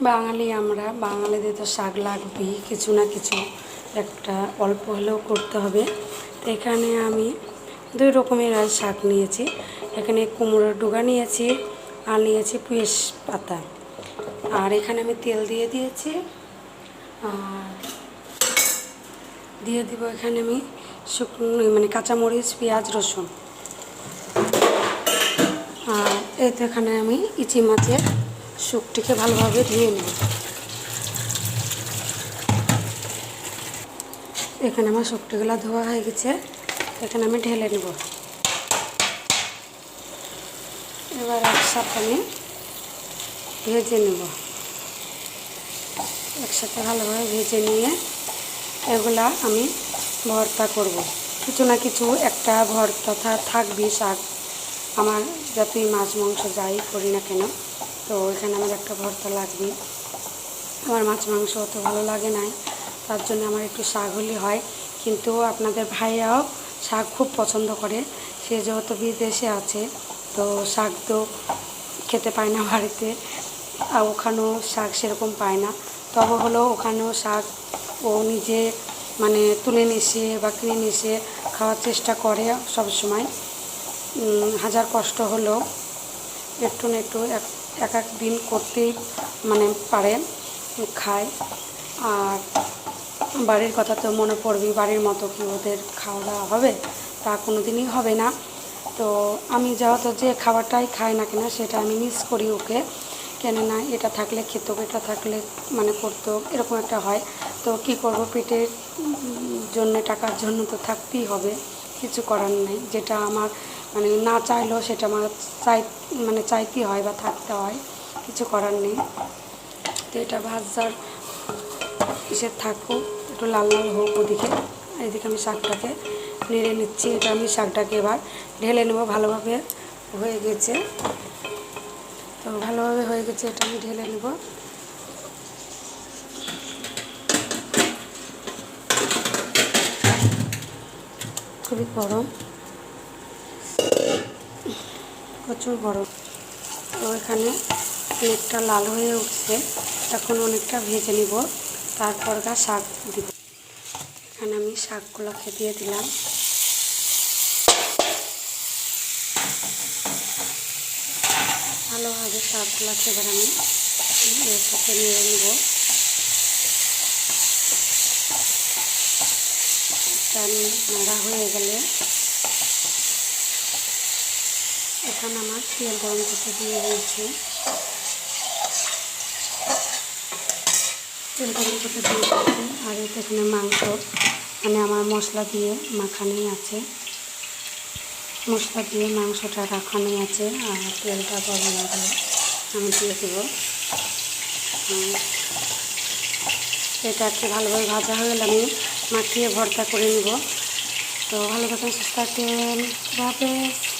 বাঙালি আমরা, বাঙালিদের তো শাক লাগবেই, কিছু না কিছু একটা অল্প হলেও করতে হবে। তো এখানে আমি 2 রকমের আজ শাক নিয়েছি। এখানে কুমড়োর ডগা নিয়েছি আর নিয়েছি পুঁই পাতা। আর এখানে আমি তেল দিয়ে দিয়েছি, আর দিয়ে দিব এখানে আমি শুকনো মানে কাঁচামরিচ, পেঁয়াজ, রসুন। আর এই তো এখানে আমি ইচি মাছের শুকটিকে ভালোভাবে ধুয়ে নেব। এখানে আমার শুকটিগুলো ধোয়া হয়ে গেছে, এখানে আমি ঢেলে নেব। এবার একসাথে আমি ভেজে নেব, একসাথে ভালোভাবে ভেজে নিয়ে এগুলা আমি ভর্তা করব। কিছু না কিছু একটা ভর্তা থাকবেই। শাক আমার যতই মাছ মাংস যাই করি না কেন, তো এখানে আমার একটা ভর্তা লাগবেই। আমার মাছ মাংস অত ভালো লাগে না, তার জন্য আমার একটু শাক হলে হয়। কিন্তু আপনাদের ভাইয়াও শাক খুব পছন্দ করে। সে যেহেতু বিদেশে আছে, তো শাক তো খেতে পায় না বাড়িতে, আর ওখানেও শাক সেরকম পায় না। তবে হলো ওখানেও শাক ও নিজে মানে তুলে নিয়ে এসে বা কিনে নিয়ে এসে খাওয়ার চেষ্টা করে সবসময়। হাজার কষ্ট হলেও একটু না একটু এক এক দিন করতেই মানে পারে, খায়। আর বাড়ির কথা তো মনে পড়বেই, বাড়ির মতো কি ওদের খাওয়া দাওয়া হবে? তা কোনো দিনই হবে না। তো আমি যেহেতু যে খাবারটাই খাই না কেন সেটা আমি মিস করি ওকে, কেননা এটা থাকলে খেত, এটা থাকলে মানে করতো, এরকম একটা হয়। তো কি করব, পেটের জন্য, টাকার জন্য তো থাকতেই হবে, কিছু করার নেই। যেটা আমার মানে না চাইলেও সেটা আমার চাইতে হয় বা থাকতে হয়, কিছু করার নেই। তো এটা ভাজার এসে থাকুক, একটু লাল লাল হোক ওদিকে। এদিকে আমি শাকটাকে নেড়ে নিচ্ছি। এটা আমি শাকটাকে এবার ঢেলে নেব। ভালোভাবে হয়ে গেছে, তো ভালোভাবে হয়ে গেছে, এটা আমি ঢেলে নেব। খুবই গরম, প্রচুর গরম। তো এখানে অনেকটা লাল হয়ে উঠছে, এখন অনেকটা ভেজে নিব, তারপর শাক দিব। এখানে আমি শাকগুলোকে দিয়ে দিলাম। ভালোভাবে শাকগুলোকে এবার আমি এর সাথে নিয়ে নেব। নাড়া হয়ে গেলে এখানে আমার তেল গরম করতে দিয়ে দিয়েছি। তেল গরম করতে দিয়ে দিয়েছি, আর এখানে মাংস মানে আমার মশলা দিয়ে মাখানোই আছে, মশলা দিয়ে মাংসটা রাখানোই আছে। আর তেলটা গরম হয়ে গেলে আমি দিয়ে দেবো। এটা একটু ভালোভাবে ভাজা হয়ে গেলে আমি মাখিয়ে ভর্তা করে নেব। তো ভালো থাকেন, সুস্থ থাকেন, বাই।